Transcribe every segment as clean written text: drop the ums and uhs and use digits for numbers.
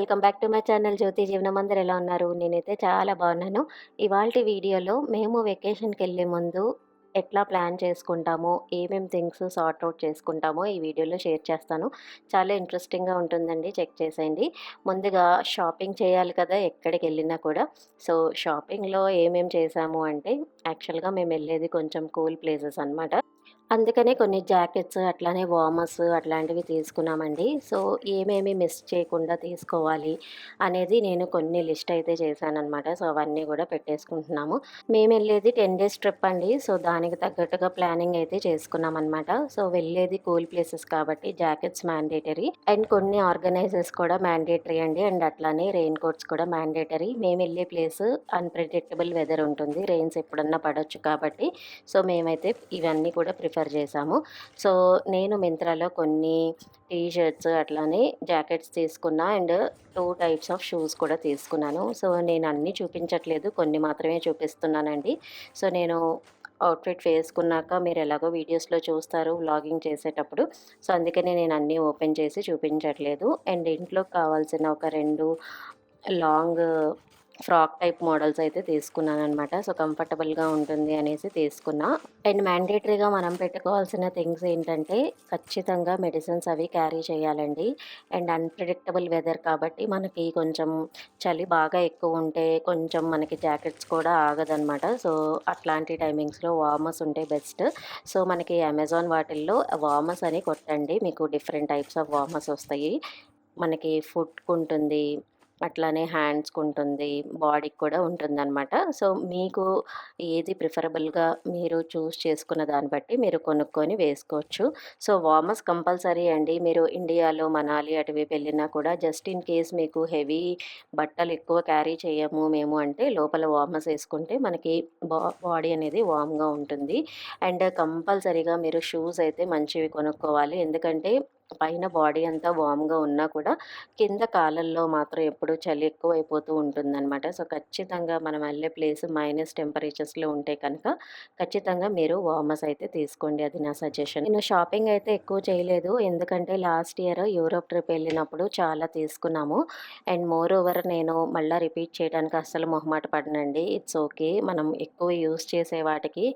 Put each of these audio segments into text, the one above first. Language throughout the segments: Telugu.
Welcome back to my channel Jyothi Jeevanam. అందరూ ఎలా ఉన్నారు? నేనైతే చాలా బాగున్నాను. ఇవాల్టి వీడియోలో మేము వెకేషన్‌కెళ్ళే ముందు ఎట్లా ప్లాన్ చేసుకుంటామో, ఏమేం సార్ట్ ఔట్ చేసుకుంటామో ఈ వీడియోలో షేర్ చేస్తాను. చాలా ఇంట్రెస్టింగ్‌గా ఉంటుందండి. చెక్ చేసేయండి. ముందుగా షాపింగ్ చేయాలి కదా! ఎక్కడికెళ్ళినా కూడా. సో, షాపింగ్‌లో ఏమేం చేశాము అంటే యాక్చువల్‌గా మేమెళ్ళేది కొంచెం కూల్ ప్లేసెస్ అనమాట. అందుకనే కొన్ని జాకెట్స్, అట్లానే వార్మర్స్ అట్లాంటివి తీసుకున్నామండి. సో, ఏమేమి మిస్ చేయకుండా తీసుకోవాలి అనేది నేను కొన్ని లిస్ట్ అయితే చేశాననమాట. సో, అవన్నీ గూడా పెట్టేసుకుంటున్నాము. మేమెళ్ళేది 10 డేస్ ట్రిప్ అండి. సో, దానికి తగ్గట్టుగా ప్లానింగ్ అయితే చేసుకున్నామనమాట. సో, వెళ్ళేది కూల్ ప్లేసెస్ కాబట్టి జాకెట్స్ మ్యాండేటరీ అండ్ కొన్ని ఆర్గనైజర్స్ కూడా మ్యాండేటరీ అండి. అండ్ అట్లానే రెయిన్ కోట్స్ కూడా మ్యాండేటరీ. మేమెళ్ళే ప్లేస్ అన్‌ప్రెడిక్టబుల్ వెదర్ ఉంటుంది. రెయిన్స్ ఎప్పుడన్నా పడొచ్చు కాబట్టి సో, మేమైతే ఇవన్నీ కూడా ప్రిఫర్ చేశాము. సో, నేను మింత్రాలో కొన్ని టీ షర్ట్స్ అట్లానే జాకెట్స్ తీసుకున్నా అండ్ 2 టైప్స్ ఆఫ్ షూస్ కూడా తీసుకున్నాను. సో, నేను అన్నీ చూపించట్లేదు. కొన్ని మాత్రమే చూపిస్తున్నానండి. సో, నేను అవుట్‌ఫిట్ వేసుకున్నాక మీరు ఎలాగో వీడియోస్‌లో చూస్తారు వ్లాగింగ్ చేసేటప్పుడు. సో, అందుకనే నేను అన్నీ ఓపెన్ చేసి చూపించట్లేదు. అండ్ ఇంట్లోకి కావాల్సిన ఒక 2 లాంగ్ ఫ్రాక్ టైప్ మోడల్స్ అయితే తీసుకున్నాననమాట. సో, కంఫర్టబుల్‌గా ఉంటుంది అనేసి తీసుకున్నా. అండ్ మ్యాండేటరీగా మనం పెట్టుకోవాల్సిన థింగ్స్ ఏంటంటే, ఖచ్చితంగా మెడిసిన్స్ అవి క్యారీ చేయాలండి. అండ్ అన్‌ప్రెడిక్టబుల్ వెదర్ కాబట్టి మనకి కొంచెం చలి బాగా ఎక్కువుంటే, కొంచెం మనకి జాకెట్స్ కూడా ఆగదనమాట. సో, అట్లాంటి టైమింగ్స్‌లో వార్మర్స్ ఉంటే బెస్ట్. సో, మనకి అమెజాన్ వాటిల్లో వార్మర్స్ అని కొట్టండి. మీకు డిఫరెంట్ టైప్స్ ఆఫ్ వార్మర్స్ వస్తాయి. మనకి ఫుట్‌కుంటుంది. అట్లానే హ్యాండ్స్‌కుంటుంది. బాడీకి కూడా ఉంటుందనమాట. సో, మీకు ఏది ప్రిఫరబుల్‌గా మీరు చూజ్ చేసుకున్న దాన్ని బట్టి మీరు కొనుక్కొని వేసుకోవచ్చు. సో, వార్మర్స్ కంపల్సరీ అండి. మీరు ఇండియాలో మనాలి అటువైపు వెళ్ళినా కూడా జస్ట్ ఇన్ కేస్ మీకు హెవీ బట్టలు ఎక్కువ క్యారీ చేయము మేము అంటే లోపల వార్మర్స్ ఏసుకుంటే మనకి బాడీ అనేది వార్మ్‌గా ఉంటుంది. అండ్ కంపల్సరీగా మీరు షూస్ అయితే మంచివి కొనుక్కోవాలి. ఎందుకంటే పైన బాడీ అంతా వార్మ్‌గా ఉన్నా కూడా కింద కాళ్ళల్లో మాత్రం ఎప్పుడూ చలి ఎక్కువైపోతూ ఉంటుందనమాట. సో, ఖచ్చితంగా మనం వెళ్ళే ప్లేస్ మైనస్ టెంపరేచర్స్‌లో ఉంటే కనుక ఖచ్చితంగా మీరు వార్మర్స్ అయితే తీసుకోండి. అది నా సజెషన్. నేను షాపింగ్ అయితే ఎక్కువ చేయలేదు. ఎందుకంటే లాస్ట్ ఇయర్ యూరోప్ ట్రిప్ వెళ్ళినప్పుడు చాలా తీసుకున్నాము. అండ్ మోర్ ఓవర్ నేను మళ్ళా రిపీట్ చేయడానికి అస్సలు మొహమాట పడనండి. It's okay. మనం ఎక్కువ యూజ్ చేసే వాటికి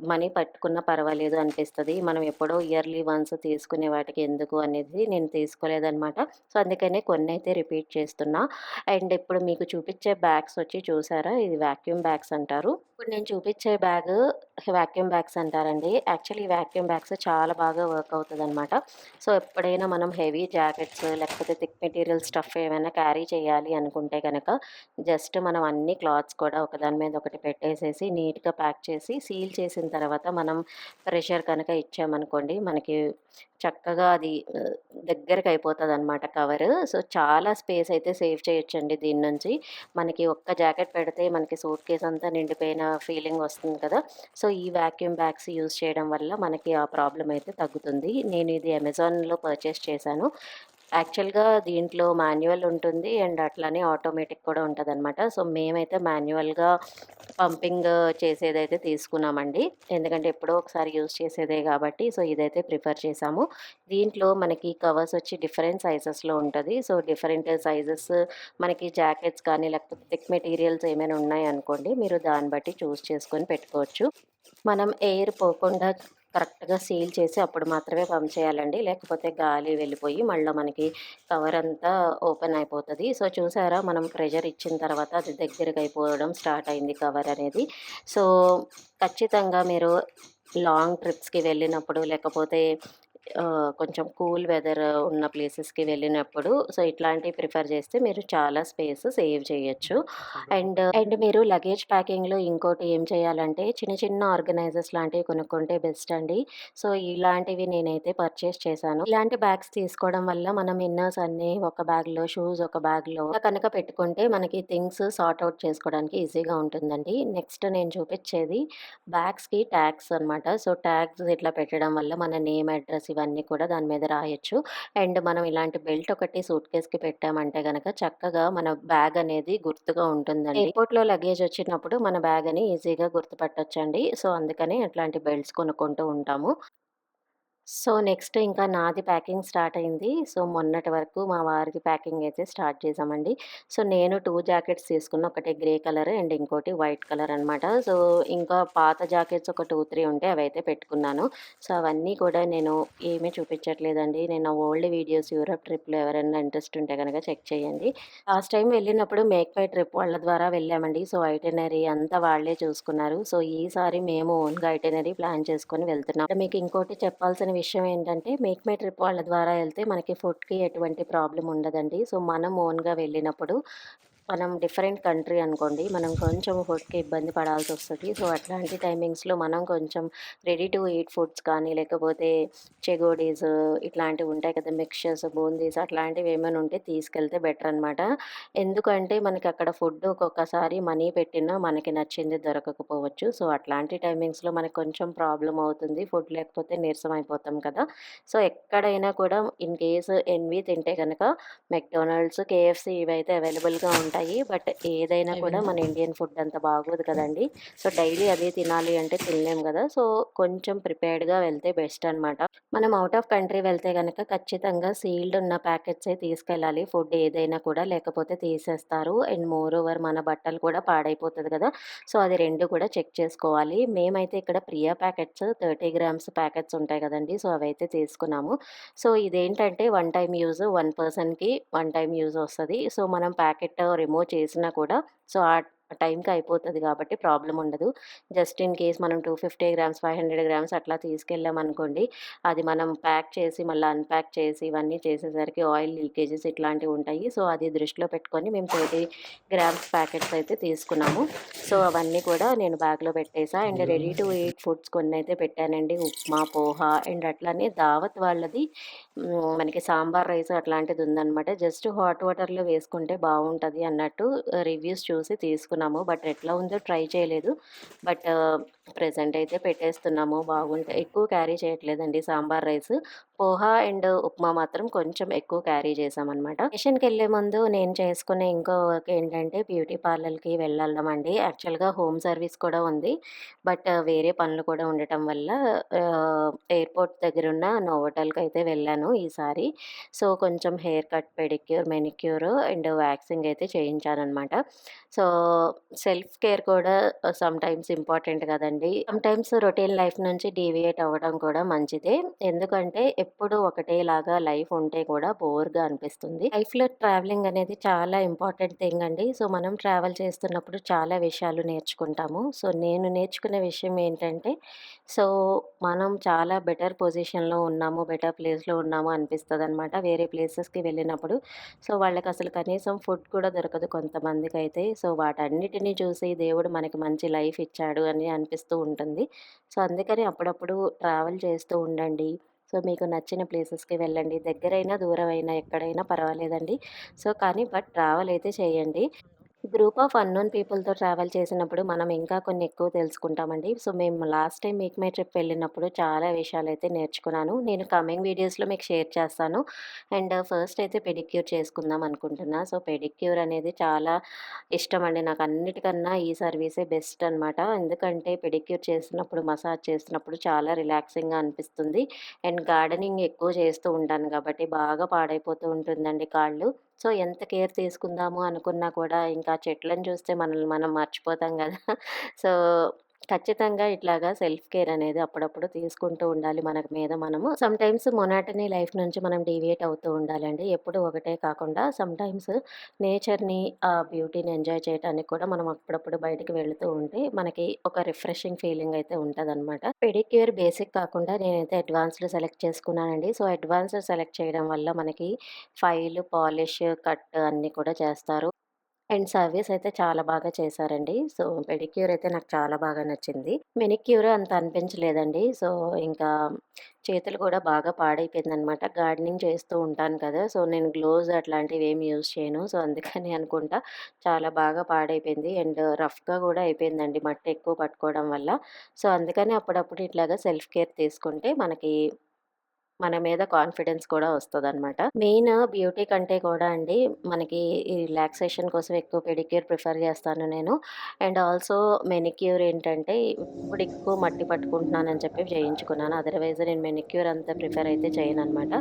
మనీ పట్టుకున్నా పర్వాలేదు అనిపిస్తది. మనం ఎప్పుడో ఇయర్లీ వన్స్ తీసుకునే వాటికి ఎందుకు అనేది నేను తీసుకోలేదనమాట. సో, అందుకనే కొన్నైతే రిపీట్ చేస్తున్నా. అండ్ ఇప్పుడు మీకు చూపిచ్చే బ్యాగ్స్ వచ్చి చూసారా? ఇది వాక్యూమ్ బ్యాగ్స్ అంటారు. ఇప్పుడు నేను చూపిచ్చే బ్యాగు వాక్యూమ్ బ్యాగ్స్ అంటారండి. యాక్చువల్లీ ఈ వాక్యూమ్ బ్యాగ్స్ చాలా బాగా వర్క్ అవుతదనమాట. సో, ఎప్పుడైనా మనం హెవీ జాకెట్స్ లేకపోతే థిక్ మెటీరియల్ స్టఫ్ ఏమైనా క్యారీ చేయాలి అనుకుంటే గనక జస్ట్ మనం అన్ని క్లాత్స్ కూడా ఒకదాని మీద ఒకటి పెట్టేసేసి నీట్‌గా ప్యాక్ చేసి సీల్ చేసిన తర్వాత మనం ప్రెషర్ కనుక ఇచ్చామనుకోండి మనకి చక్కగా అది దగ్గరకయిపోతదనమాట కవరు. సో, చాలా స్పేస్ అయితే సేవ్ చేయొచ్చండి దీని నుంచి. మనకి ఒక్క జాకెట్ పెడితే మనకి సూట్ కేస్ అంతా నిండిపోయిన ఫీలింగ్ వస్తుంది కదా! సో, ఈ వాక్యూమ్ బ్యాగ్స్ యూజ్ చేయడం వల్ల మనకి ఆ ప్రాబ్లమ్ అయితే తగ్గుతుంది. నేను ఇది అమెజాన్‌లో పర్చేస్ చేశాను. యాక్చువల్‌గా దీంట్లో మాన్యువల్ ఉంటుంది. అండ్ అట్లానే ఆటోమేటిక్ కూడా ఉంటదనమాట. సో, మేమైతే మాన్యువల్‌గా పంపింగ్ చేసేదైతే తీసుకున్నామండి. ఎందుకంటే ఎప్పుడో ఒకసారి యూజ్ చేసేదే గాబట్టి. సో, ఇదైతే ప్రిఫర్ చేశాము. దీంట్లో మనకి కవర్స్ వచ్చి డిఫరెంట్ సైజెస్‌లో ఉంటది. సో, డిఫరెంట్ సైజెస్ మనకి జాకెట్స్ కానీ లేకపోతే థిక్ మెటీరియల్స్ ఏమైనా ఉన్నాయనుకోండి మీరు దాన్ని బట్టి చూజ్ చేసుకొని పెట్టుకోవచ్చు. మనం ఎయిర్ పోకుండా కరెక్ట్‌గా సీల్ చేసి అప్పుడు మాత్రమే పంప్ చేయాలండి. లేకపోతే గాలి వెళ్ళిపోయి మళ్ళా మనకి కవర్ అంతా ఓపెన్ అయిపోతది. సో, చూసారా మనం ప్రెషర్ ఇచ్చిన తర్వాత అది దగ్గరకయిపోవడం స్టార్ట్ అయింది కవర్ అనేది. సో, ఖచ్చితంగా మీరు లాంగ్ ట్రిప్స్‌కి వెళ్ళినప్పుడు లేకపోతే కొంచెం కూల్ వెదర్ ఉన్న ప్లేసెస్‌కి వెళ్ళినప్పుడు సో, ఇట్లాంటివి ప్రిఫర్ చేస్తే మీరు చాలా స్పేస్ సేవ్ చేయొచ్చు. అండ్ మీరు లగేజ్ ప్యాకింగ్‌లో ఇంకోటి ఏం చేయాలంటే చిన్న చిన్న ఆర్గనైజర్స్ లాంటివి కొనుక్కుంటే బెస్ట్ అండి. సో, ఇలాంటివి నేనైతే పర్చేస్ చేశాను. ఇలాంటి బ్యాగ్స్ తీసుకోవడం వల్ల మనం ఇన్నర్స్ అన్నీ ఒక బ్యాగ్‌లో, షూస్ ఒక బ్యాగ్‌లో ఇలా కనుక పెట్టుకుంటే మనకి థింగ్స్ సార్ట్ ఔట్ చేసుకోవడానికి ఈజీగా ఉంటుందండి. నెక్స్ట్ నేను చూపిచ్చేది బ్యాగ్స్‌కి ట్యాగ్స్ అనమాట. సో, ట్యాగ్స్ ఇట్లా పెట్టడం వల్ల మన నేమ్, అడ్రెస్ ఇవన్నీ కూడా దాని మీద రాయొచ్చు. అండ్ మనం ఇలాంటి బెల్ట్ ఒకటి సూట్ కేస్‌కి పెట్టామంటే గనక చక్కగా మన బ్యాగ్ అనేది గుర్తుగా ఉంటుందండి. ఎయిర్‌పోర్ట్‌లో లగేజ్ వచ్చినప్పుడు మన బ్యాగ్ అని ఈజీగా గుర్తుపట్టొచ్చండి. సో, అందుకని అట్లాంటి బెల్ట్స్ కొనుక్కుంటూ ఉంటాము. సో, నెక్స్ట్ ఇంకా నాది ప్యాకింగ్ స్టార్ట్ అయింది. సో, మొన్నటి వరకు మా వారిది ప్యాకింగ్ అయితే స్టార్ట్ చేశామండి. సో, నేను 2 జాకెట్స్ తీసుకున్నా. ఒకటి గ్రే కలర్ అండ్ ఇంకోటి వైట్ కలర్ అనమాట. సో, ఇంకా పాత జాకెట్స్ ఒక 2, 3 ఉంటే అవైతే పెట్టుకున్నాను. సో, అవన్నీ కూడా నేను ఏమీ చూపించట్లేదండి. నేను నా ఓల్డ్ వీడియోస్ యూరప్ ట్రిప్‌లో ఎవరైనా ఇంట్రెస్ట్ ఉంటే గనక చెక్ చేయండి. లాస్ట్ టైమ్ వెళ్ళినప్పుడు మేక్ మై ట్రిప్ వాళ్ళ ద్వారా వెళ్ళామండి. సో, ఐటినరీ అంతా వాళ్ళే చూసుకున్నారు. సో, ఈసారి మేము ఓన్‌గా ఐటినరీ ప్లాన్ చేసుకొని వెళ్తున్నాం. మీకు ఇంకోటి చెప్పాల్సిన విషయం ఏంటంటే, మేక్ మై ట్రిప్ వాళ్ళ ద్వారా ఎళ్తే మనకి ఫుడ్‌కి ఎటువంటి ప్రాబ్లమ్ ఉండదండి. సో, మనం ఓన్‌గా వెళ్ళినప్పుడు మనం డిఫరెంట్ కంట్రీ అనుకోండి. మనం కొంచెం ఫుడ్‌కి ఇబ్బంది పడాల్సొస్తది. సో, అట్లాంటి టైమింగ్స్‌లో మనం కొంచెం రెడీ టు ఈట్ ఫుడ్స్ కానీ, లేకపోతే చెగోడీస్ ఇట్లాంటివి ఉంటాయి కదా! మిక్స్చర్స్, బూందీస్ అట్లాంటివి ఏమైనా ఉంటే తీసుకెళ్తే బెటర్ అనమాట. ఎందుకంటే మనకక్కడ ఫుడ్ ఒక్కొక్కసారి మనీ పెట్టినా మనకి నచ్చింది దొరకకపోవచ్చు. సో, అట్లాంటి టైమింగ్స్‌లో మనకు కొంచెం ప్రాబ్లమ్ అవుతుంది. ఫుడ్ లేకపోతే నీరసం అయిపోతాం కదా! సో, ఎక్కడైనా కూడా ఇన్ కేస్ ఎన్‌వి తింటే గనక మెక్‌డొనాల్డ్స్, కేఎఫ్‌సీ ఇవైతే అవైలబుల్‌గా ఉంటాయి. బట్ ఏదైనా కూడా అవిను. మన ఇండియన్ ఫుడ్ అంత బాగోదు కదండీ! సో, డైలీ అదే తినాలి అంటే తినలేం గదా! సో, కొంచెం ప్రిపేర్డ్‌గా వెళ్తే బెస్ట్ అనమాట. మనం ఔట్ ఆఫ్ కంట్రీ వెళ్తే గనక ఖచ్చితంగా సీల్డ్ ఉన్న ప్యాకెట్సే తీసుకెళ్ళాలి. ఫుడ్ ఏదైనా కూడా లేకపోతే తీసేస్తారు. అండ్ మోర్ ఓవర్ మన బట్టలు కూడా పాడైపోతది గదా! సో, అది 2 కూడా చెక్ చేసుకోవాలి. మేమైతే ఇక్కడ ప్రియా ప్యాకెట్స్ 30 గ్రామ్స్ ప్యాకెట్స్ ఉంటాయి గదండీ! సో, అవైతే తీసుకున్నాము. సో, ఇదేంటంటే వన్ టైమ్ యూజ్, వన్ పర్సన్‌కి వన్ టైమ్ యూజ్ ఒస్తది. సో, మనం ప్యాకెట్ రిమూవ్ చేసినా కూడా సో, ఆ టైంకి అయిపోతది గాబట్టి ప్రాబ్లమ్ ఉండదు. జస్ట్ ఇన్ కేస్ మనం 250 గ్రామ్స్, 500 గ్రామ్స్ అట్లా తీసుకెళ్ళామనుకోండి, అది మనం ప్యాక్ చేసి మళ్ళీ అన్‌ప్యాక్ చేసి ఇవన్నీ చేసేసరికి ఆయిల్ లీకేజెస్ ఇట్లాంటివి ఉంటాయి. సో, అది దృష్టిలో పెట్టుకొని మేము 30 గ్రామ్స్ ప్యాకెట్స్ అయితే తీసుకున్నాము. సో, అవన్నీ కూడా నేను బ్యాగ్‌లో పెట్టేసా. And ready to eat foods కొన్నైతే పెట్టానండి. ఉప్మా, పోహ అండ్ అట్లానే దావత్ వాళ్ళది మనకి సాంబార్ రైస్ అట్లాంటిదుందనమాట. జస్ట్ హాట్ వాటర్‌లో వేసుకుంటే బావుంటది అన్నట్టు రివ్యూస్ చూసి తీసుకున్నాము. బట్ ఎట్లా ఉందో ట్రై చేయలేదు. బట్ ప్రెజెంట్ అయితే పెట్టేస్తున్నాము. బాగుంటాయి. ఎక్కువ క్యారీ చేయట్లేదండి సాంబార్ రైస్. పోహ అండ్ ఉప్మా మాత్రం కొంచెం ఎక్కువ క్యారీ చేశామనమాట. స్టేషన్‌కెళ్ళే ముందు నేను చేసుకునే ఇంకో వర్క్ ఏంటంటే బ్యూటీ పార్లర్‌కి వెళ్ళడమండి. యాక్చువల్‌గా హోమ్ సర్వీస్ కూడా ఉంది. బట్ వేరే పనులు కూడా ఉండటం వల్ల ఎయిర్‌పోర్ట్ దగ్గరున్న నోవోటెల్‌కయితే వెళ్ళాను ఈసారి. సో, కొంచెం hair cut, pedicure, manicure and waxing అయితే చేయించాననమాట. సో, సెల్ఫ్ కేర్ కూడా సమ్‌టైమ్స్ ఇంపార్టెంట్ కదండీ! సమ్‌టైమ్స్ రొటీన్ లైఫ్ నుంచి డీవియేట్ అవ్వడం కూడా మంచిదే. ఎందుకంటే ఎప్పుడూ ఒకటేలాగా లైఫ్ ఉంటే కూడా బోర్‌గా అనిపిస్తుంది. లైఫ్‌లో ట్రావెలింగ్ అనేది చాలా ఇంపార్టెంట్ థింగ్ అండి. సో, మనం ట్రావెల్ చేస్తున్నప్పుడు చాలా విషయాలు నేర్చుకుంటాము. సో, నేను నేర్చుకున్న విషయం ఏంటంటే, సో, మనం చాలా బెటర్ పొజిషన్‌లో ఉన్నాము, బెటర్ ప్లేస్‌లో ఉన్నాము అనిపిస్తదనమాట. వేరే ప్లేసెస్‌కి వెళ్ళినప్పుడు. సో, వాళ్ళకసలు కనీసం ఫుడ్ కూడా దొరకదు కొంతమందికైతే. సో, వాటన్నిటిని చూసి దేవుడు మనకి మంచి లైఫ్ ఇచ్చాడు అని అనిపిస్తూ ఉంటుంది. సో, అందుకని అప్పుడప్పుడు ట్రావెల్ చేస్తూ ఉండండి. సో, మీకు నచ్చిన ప్లేసెస్‌కి వెళ్ళండి. దగ్గరైనా, దూరమైనా ఎక్కడైనా పర్వాలేదండి. సో, కానీ బట్ ట్రావెల్ అయితే చేయండి. గ్రూప్ ఆఫ్ అన్నోన్ పీపుల్‌తో ట్రావెల్ చేసినప్పుడు మనం ఇంకా కొన్ని ఎక్కువ తెలుసుకుంటామండి. సో, మేము last time make my trip వెళ్ళినప్పుడు చాలా విషయాలైతే నేర్చుకున్నాను. నేను కమింగ్ వీడియోస్‌లో మీకు షేర్ చేస్తాను. అండ్ ఫస్ట్ అయితే పెడిక్యూర్ చేసుకుందాం అనుకుంటున్నా. సో, పెడిక్యూర్ అనేది చాలా ఇష్టమండి. నాకు అన్నిటికన్నా ఈ సర్వీసే బెస్ట్ అనమాట. ఎందుకంటే పెడిక్యూర్ చేసినప్పుడు, మసాజ్ చేసినప్పుడు చాలా రిలాక్సింగ్‌గా అనిపిస్తుంది. అండ్ గార్డెనింగ్ ఎక్కువ చేస్తూ ఉంటాను కాబట్టి బాగా పాడైపోతూ ఉంటుందండి కాళ్ళు. సో, ఎంత కేర్ తీసుకుందాము అనుకున్నా కూడా ఇంకా చెట్లను చూస్తే మనల్ని మనం మర్చిపోతాం గదా! సో, ఖచ్చితంగా ఇట్లాగా సెల్ఫ్ కేర్ అనేది అప్పుడప్పుడు తీసుకుంటూ ఉండాలి మనకు మీద మనము. సమ్‌టైమ్స్ మొనాటనీ లైఫ్ నుంచి మనం డీవియేట్ అవుతూ ఉండాలండి. ఎప్పుడూ ఒకటే కాకుండా సమ్‌టైమ్స్ నేచర్‌ని, ఆ బ్యూటీని ఎంజాయ్ చేయటానికి కూడా మనం అప్పుడప్పుడు బయటికి వెళుతూ ఉంటే మనకి ఒక రిఫ్రెషింగ్ ఫీలింగ్ అయితే ఉంటదనమాట. పెడిక్యూర్ బేసిక్ కాకుండా నేనైతే అడ్వాన్స్‌డ్ సెలెక్ట్ చేసుకున్నానండి. సో, అడ్వాన్స్‌డ్ సెలెక్ట్ చేయడం వల్ల మనకి ఫైల్, పాలిష్, కట్ అన్నీ కూడా చేస్తారు. అండ్ సర్వీస్ అయితే చాలా బాగా చేశారండి. సో, పెడిక్యూర్ అయితే నాకు చాలా బాగా నచ్చింది. మెనిక్యూర్ అంత అనిపించలేదండి. సో, ఇంకా చేతులు కూడా బాగా పాడైపోయిందనమాట. గార్డెనింగ్ చేస్తూ ఉంటాను కదా! సో, నేను గ్లోవ్స్ అట్లాంటివి ఏమి యూజ్ చేయను. సో, అందుకని అనుకుంటా చాలా బాగా పాడైపోయింది. అండ్ రఫ్‌గా కూడా అయిపోయిందండి మట్టి ఎక్కువ పట్టుకోవడం వల్ల. సో, అందుకని అప్పుడప్పుడు ఇట్లాగా సెల్ఫ్ కేర్ తీసుకుంటే మనకి మన మీద కాన్ఫిడెన్స్ కూడా వస్తదనమాట. మెయిన్ బ్యూటీ కంటే కూడా అండి, మనకి ఈ రిలాక్సేషన్ కోసం ఎక్కువ పెడిక్యూర్ ప్రిఫర్ చేస్తాను నేను. అండ్ ఆల్సో మెనిక్యూర్ ఏంటంటే, ఇప్పుడు ఎక్కువ మట్టి పట్టుకుంటున్నానని చెప్పి చేయించుకున్నాను. అదర్‌వైజ్ నేను మెనిక్యూర్ అంత ప్రిఫర్ అయితే చేయననమాట.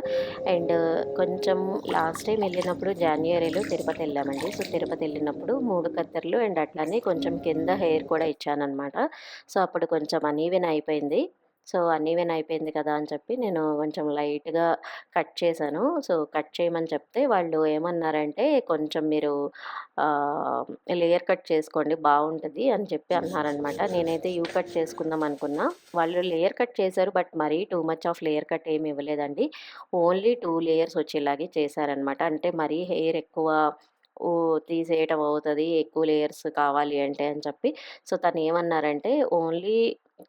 అండ్ కొంచెం లాస్ట్ టైమ్ ఎళ్ళినప్పుడు జాన్యువరిలో తిరుపతెళ్ళామండి. సో, తిరుపతెళ్ళినప్పుడు 3 కత్తెరలు అండ్ అట్లనే కొంచెం కింద హెయిర్ కూడా ఇచ్చాననమాట. సో, అప్పుడు కొంచెం అనీవెన్ అయిపోయింది. సో, అన్‌ఈవెన్ అయిపోయింది కదా అని చెప్పి నేను కొంచెం లైట్‌గా కట్ చేశాను. సో, కట్ చేయమని చెప్తే వాళ్ళు ఏమన్నారంటే, "కొంచెం మీరు ఆహ్, లేయర్ కట్ చేసుకోండి బావుంటది" అని చెప్పి అన్నారనమాట. నేనైతే యూ కట్ చేసుకుందాం అనుకున్నా. వాళ్ళు లేయర్ కట్ చేశారు. బట్ మరీ too much of layer cut ఏమి ఇవ్వలేదండి. ఓన్లీ 2 లేయర్స్ వచ్చేలాగే చేశారనమాట. అంటే మరీ హెయిర్ ఎక్కువ తీసేయటం అవుతది. ఎక్కువ లేయర్స్ కావాలి అంటే అని చెప్పి. సో, తనేమన్నారంటే, "ఓన్లీ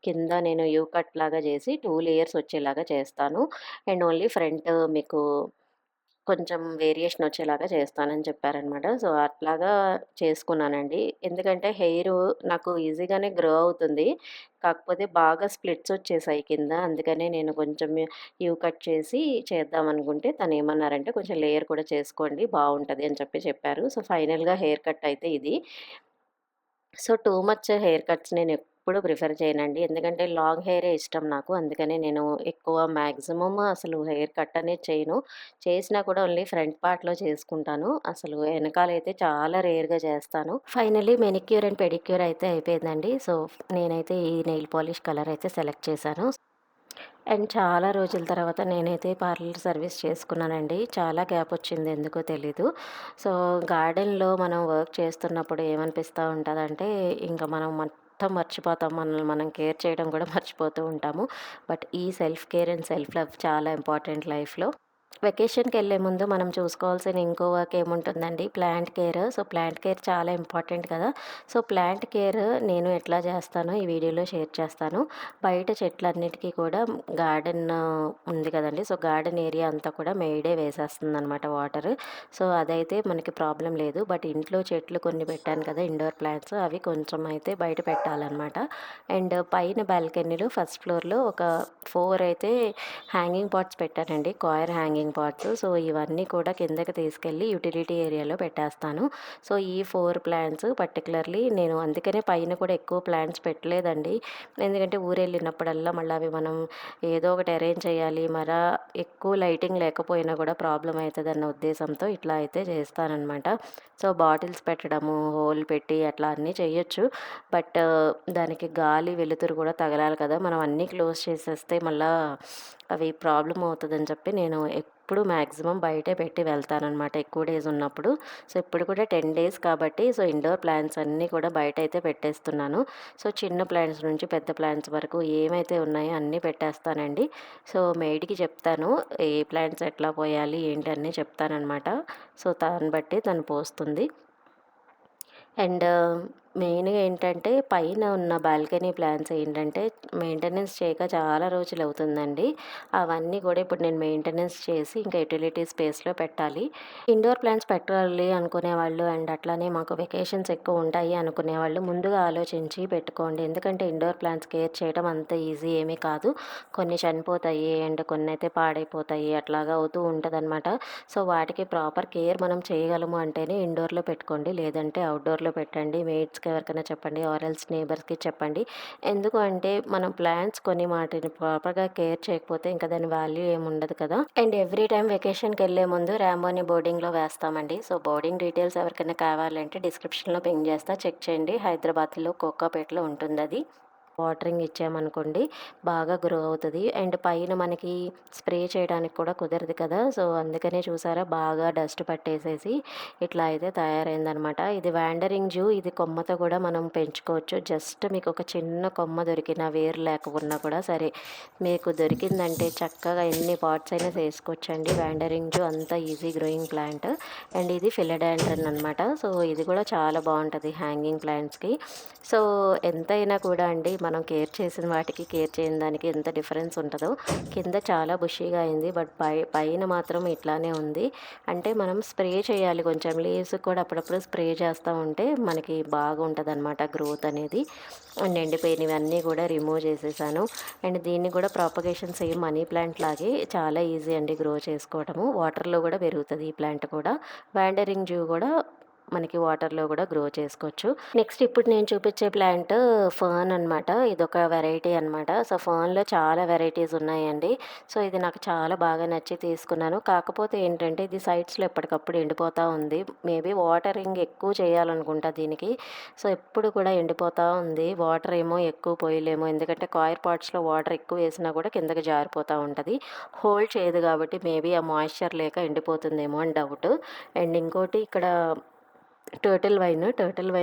కింద నేను యూ కట్ లాగా చేసి 2 లేయర్స్ వచ్చేలాగా చేస్తాను. అండ్ ఓన్లీ ఫ్రంట్ మీకు కొంచెం వేరియేషన్ వచ్చేలాగా చేస్తానని చెప్పారనమాట. సో, అట్లాగా చేసుకున్నానండి. ఎందుకంటే హెయిరు నాకు ఈజీగానే గ్రో అవుతుంది. కాకపోతే బాగా స్ప్లిట్స్ వచ్చేసాయి కింద. అందుకనే నేను కొంచెం యూ కట్ చేసి చేద్దామనుకుంటే తనేమన్నారంటే, "కొంచెం లేయర్ కూడా చేసుకోండి బావుంటది" అని చెప్పి చెప్పారు. సో, ఫైనల్‌గా హెయిర్ కట్ అయితే ఇది. So, too much hair cuts నేనెప్పుడు ప్రిఫర్ చేయనండి. ఎందుకంటే లాంగ్ హెయిరే ఇష్టం నాకు. అందుకనే నేను ఎక్కువ మాక్సిమం అసలు హెయిర్ కట్ అనేది చేయను. చేసినా కూడా ఓన్లీ ఫ్రంట్ పార్ట్‌లో చేసుకుంటాను. అసలు ఎనకాలైతే చాలా రేర్‌గా చేస్తాను. ఫైనల్లీ మెనిక్యూర్ అండ్ పెడిక్యూర్ అయితే అయిపోయిందండి. సో, నేనైతే ఈ నెయిల్ పాలిష్ కలర్ అయితే సెలెక్ట్ చేశాను. అండ్ చాలా రోజుల తర్వాత నేనైతే పార్లర్ సర్వీస్ చేసుకున్నానండి. చాలా గ్యాప్ వచ్చింది ఎందుకో తెలీదు. సో, గార్డెన్‌లో మనం వర్క్ చేస్తున్నప్పుడు ఏమనిపిస్తా ఉంటదంటే, ఇంక మనం మొత్తం మర్చిపోతాం. మనల్ని మనం కేర్ చేయడం కూడా మర్చిపోతూ ఉంటాము. బట్ ఈ self care and self love చాలా ఇంపార్టెంట్ లైఫ్‌లో. వెకేషన్‌కెళ్ళే ముందు మనం చూసుకోవాల్సిన ఇంకో వర్క్ ఏముంటుందండి, plant care. So, plant care చాలా ఇంపార్టెంట్ కదా! సో, ప్లాంట్ కేర్ నేను ఎట్లా చేస్తానో ఈ వీడియోలో షేర్ చేస్తాను. బయట చెట్లన్నిటికి కూడా గార్డెన్ ఉంది కదండీ! సో, గార్డెన్ ఏరియా అంతా కూడా మేడే వేసేస్తుందనమాట వాటర్. సో, అదైతే మనకి ప్రాబ్లమ్ లేదు. బట్ ఇంట్లో చెట్లు కొన్ని పెట్టాను కదా! ఇండోర్ ప్లాంట్స్ అవి కొంచెం అయితే బయట పెట్టాలనమాట. అండ్ పైన బాల్కనీలో ఫస్ట్ ఫ్లోర్‌లో ఒక 4 అయితే హ్యాంగింగ్ పాట్స్ పెట్టానండి. Coir hanging pots. సో, ఇవన్నీ కూడా కిందకి తీసుకెళ్ళి యుటిలిటీ ఏరియాలో పెట్టేస్తాను. సో, ఈ 4 ప్లాంట్స్ పర్టిక్యులర్‌లీ నేను అందుకనే పైన కూడా ఎక్కువ ప్లాంట్స్ పెట్టలేదండి. ఎందుకంటే ఊరెళ్ళినప్పుడల్లా మళ్ళీ అవి మనం ఏదో ఒకటి అరేంజ్ చేయాలి. ఎక్కువ లైటింగ్ లేకపోయినా కూడా ప్రాబ్లమ్ అయితదన్న ఉద్దేశంతో ఇట్లా అయితే చేస్తాననమాట. సో, బాటిల్స్ పెట్టడము, హోల్ పెట్టి అట్లా అన్నీ చేయొచ్చు. బట్ దానికి గాలి, వెలుతురు కూడా తగలాలి కదా! మనం అన్నీ క్లోజ్ చేసేస్తే మళ్ళా అవి ప్రాబ్లమ్ అవుతదని చెప్పి నేను ఎప్పుడు మాక్సిమం బయటే పెట్టి వెళ్తాననమాట ఎక్కువ డేస్ ఉన్నప్పుడు. సో, ఇప్పుడు కూడా 10 డేస్ కాబట్టి సో, ఇండోర్ ప్లాంట్స్ అన్నీ కూడా బయటైతే పెట్టేస్తున్నాను. సో, చిన్న ప్లాంట్స్ నుంచి పెద్ద ప్లాంట్స్ వరకు ఏమైతే ఉన్నాయో అన్నీ పెట్టేస్తానండి. సో, మెయిడ్‌కి చెప్తాను ఏ ప్లాంట్స్ ఎట్లా పోయాలి ఏంటి అన్నీ చెప్తాననమాట. సో, దాన్ని బట్టి తను పోస్తుంది. అండ్ మెయిన్‌గా ఏంటంటే పైన ఉన్న బాల్కనీ ప్లాంట్స్ ఏంటంటే మెయింటెనెన్స్ చేయక చాలా రోజులవుతుందండి. అవన్నీ కూడా ఇప్పుడు నేను మెయింటెనెన్స్ చేసి ఇంకా యుటిలిటీ స్పేస్‌లో పెట్టాలి. ఇండోర్ ప్లాంట్స్ పెట్టాలి అనుకునేవాళ్ళు అండ్ అట్లానే మాకు వెకేషన్స్ ఎక్కువ ఉంటాయి అనుకునేవాళ్ళు ముందుగా ఆలోచించి పెట్టుకోండి. ఎందుకంటే ఇండోర్ ప్లాంట్స్ కేర్ చేయడం అంత ఈజీ ఏమీ కాదు. కొన్ని చనిపోతాయి అండ్ కొన్నైతే పాడైపోతాయి. అట్లాగా అవుతూ ఉంటదనమాట. సో, వాటికి ప్రాపర్ కేర్ మనం చేయగలము అంటేనే ఇండోర్‌లో పెట్టుకోండి. లేదంటే అవుట్‌డోర్‌లో పెట్టండి. మేట్స్‌కి ఎవరికైనా చెప్పండి ఆర్ ఎల్స్ నేబర్స్‌కి చెప్పండి. ఎందుకు అంటే మనం ప్లాంట్స్ కొని వాటిని ప్రాపర్‌గా కేర్ చేయకపోతే ఇంకా దాని వాల్యూ ఏముండదు కదా! అండ్ ఎవ్రీ టైమ్ వెకేషన్‌కెళ్ళే ముందు రాంబోని బోర్డింగ్‌లో వేస్తామండి. సో, బోర్డింగ్ డీటెయిల్స్ ఎవరికైనా కావాలంటే డిస్క్రిప్షన్‌లో పింగ్ చేస్తా. చెక్ చేయండి. హైదరాబాద్‌లో కోకాపేటలో ఉంటుందది. వాటరింగ్ ఇచ్చామనుకోండి బాగా గ్రో అవుతది. అండ్ పైన మనకి స్ప్రే చేయడానికి కూడా కుదరదు కదా! సో, అందుకనే చూసారా బాగా డస్ట్ పట్టేసేసి ఇట్లా అయితే తయారైందనమాట. ఇది వాండరింగ్ జూ. ఇది కొమ్మతో కూడా మనం పెంచుకోవచ్చు. జస్ట్ మీకు ఒక చిన్న కొమ్మ దొరికినా వేరు లేకపోయినా కూడా సరే, మీకు దొరికిందంటే చక్కగా ఎన్ని పాట్స్ అయినా చేసుకోవచ్చండి. వాండరింగ్ జూ అంత ఈజీ గ్రోయింగ్ ప్లాంట్. అండ్ ఇది ఫిలడాండ్రన్ అనమాట. సో, ఇది కూడా చాలా బావుంటది హ్యాంగింగ్ ప్లాంట్స్‌కి. సో, ఎంతైనా కూడా అండి మనం కేర్ చేసిన వాటికి, కేర్ చేయని దానికి ఎంత డిఫరెన్స్ ఉంటదో. కింద చాలా బుషీగా అయింది. బట్ పైన మాత్రం ఇట్లానే ఉంది. అంటే మనం స్ప్రే చేయాలి కొంచెం. లీవ్స్‌కి కూడా అప్పుడప్పుడు స్ప్రే చేస్తా ఉంటే మనకి బాగుంటదనమాట గ్రోత్ అనేది. అండ్ ఎండిపోయినవన్నీ కూడా రిమూవ్ చేసేసాను. అండ్ దీన్ని కూడా ప్రాపగేషన్ సేమ్ మనీ ప్లాంట్ లాగే చాలా ఈజీ అండి గ్రో చేసుకోవటము. వాటర్‌లో కూడా పెరుగుతది ఈ ప్లాంట్ కూడా. వాండరింగ్ జూ కూడా మనకి వాటర్‌లో గూడా గ్రో చేసుకోవచ్చు. నెక్స్ట్ ఇప్పుడు నేను చూపిచ్చే ప్లాంట్ ఫర్న్ అనమాట. ఇదొక వెరైటీ అనమాట. సో, ఫర్న్‌లో చాలా వెరైటీస్ ఉన్నాయండి. సో, ఇది నాకు చాలా బాగా నచ్చి తీసుకున్నాను. కాకపోతే ఏంటంటే ఇది సైడ్స్‌లో ఎప్పటికప్పుడు ఎండిపోతా ఉంది. మేబీ వాటరింగ్ ఎక్కువ చేయాలనుకుంటా దీనికి. సో, ఎప్పుడు కూడా ఎండిపోతా ఉంది. వాటర్ ఏమో ఎక్కువ పోయలేము. ఎందుకంటే కాయిర్ పాట్స్‌లో వాటర్ ఎక్కువ వేసినా కూడా కిందకి జారిపోతా ఉంటది. హోల్డ్ చేయదు కాబట్టి మేబీ ఆ మాయిశ్చర్ లేక ఎండిపోతుందేమో అని డౌట్. అండ్ ఇంకోటి ఇక్కడ టర్టిల్ వైన్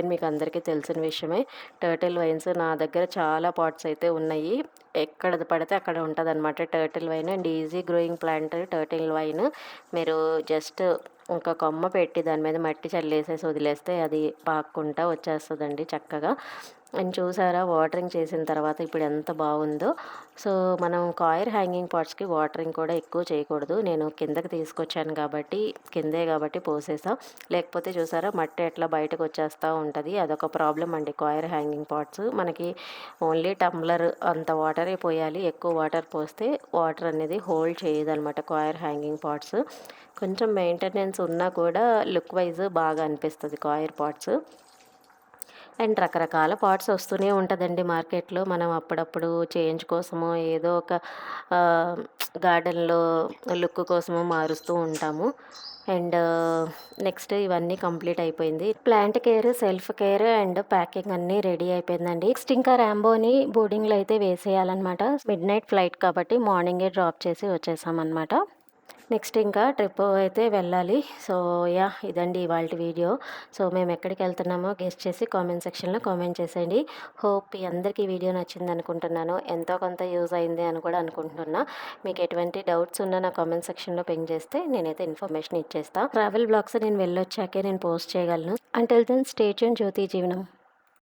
మీకు అందరికీ తెలిసిన విషయమే. టర్టిల్ వైన్స్ నా దగ్గర చాలా పాట్స్ అయితే ఉన్నాయి. ఎక్కడది పడితే అక్కడ ఉంటదనమాట turtle wine. And easy growing plant turtle wine. మీరు జస్ట్ ఒక కొమ్మ పెట్టి దాని మీద మట్టి చల్లేసేసి వదిలేస్తే అది పాక్కుంటా వచ్చేస్తదండి చక్కగా. అండ్ చూసారా వాటరింగ్ చేసిన తర్వాత ఇప్పుడు ఎంత బాగుందో. సో, మనం కాయిర్ హ్యాంగింగ్ పాట్స్‌కి వాటరింగ్ కూడా ఎక్కువ చేయకూడదు. నేను కిందకి తీసుకొచ్చాను కాబట్టి, కిందే కాబట్టి పోసేసా. లేకపోతే చూసారా మట్టి ఎట్లా బయటకు వచ్చేస్తూ ఉంటది. అదొక ప్రాబ్లమ్ అండి కాయిర్ హ్యాంగింగ్ పాట్స్. మనకి ఓన్లీ టంబ్లర్ అంత వాటరే పోయాలి. ఎక్కువ వాటర్ పోస్తే వాటర్ అనేది హోల్డ్ చేయదనమాట కాయిర్ హ్యాంగింగ్ పాట్స్. కొంచెం మెయింటెనెన్స్ ఉన్నా కూడా లుక్ వైజ్ బాగా అనిపిస్తది కాయిర్ పాట్స్. అండ్ రకరకాల పాట్స్ వస్తూనే ఉంటదండి మార్కెట్‌లో. మనం అప్పుడప్పుడు చేంజ్ కోసమో ఏదో ఒక ఆహ్, గార్డెన్‌లో లుక్ కోసమో మారుస్తూ ఉంటాము. అండ్ నెక్స్ట్ ఇవన్నీ కంప్లీట్ అయిపోయింది. Plant care, self care and packing అన్నీ రెడీ అయిపోయిందండి. నెక్స్ట్ ఇంకా రాంబోని బోర్డింగ్‌లో అయితే వేసేయాలనమాట. మిడ్‌నైట్ ఫ్లైట్ కాబట్టి మార్నింగే డ్రాప్ చేసి వచ్చేసామనమాట. నెక్స్ట్ ఇంకా ట్రిప్ అయితే వెళ్ళాలి. సో, ఇదండి ఇవాల్టి వీడియో. సో, మేము ఎక్కడికెళ్తున్నామో గెస్ చేసి కామెంట్ సెక్షన్‌లో కామెంట్ చేసేయండి. హోప్ మీ అందరికీ ఈ వీడియో నచ్చిందనుకుంటున్నాను. ఎంతో కొంత యూజ్ అయింది అని కూడా అనుకుంటున్నా. మీకు ఎటువంటి డౌట్స్ ఉన్నా నా కామెంట్ సెక్షన్‌లో పింగ్ చేస్తే నేనైతే ఇన్ఫర్మేషన్ ఇచ్చేస్తా. ట్రావెల్ బ్లాగ్స్ నేను వెళ్ళొచ్చాకే నేను పోస్ట్ చేయగలను. అంటిల్ దెన్ స్టే ట్యూన్ జ్యోతి జీవనం.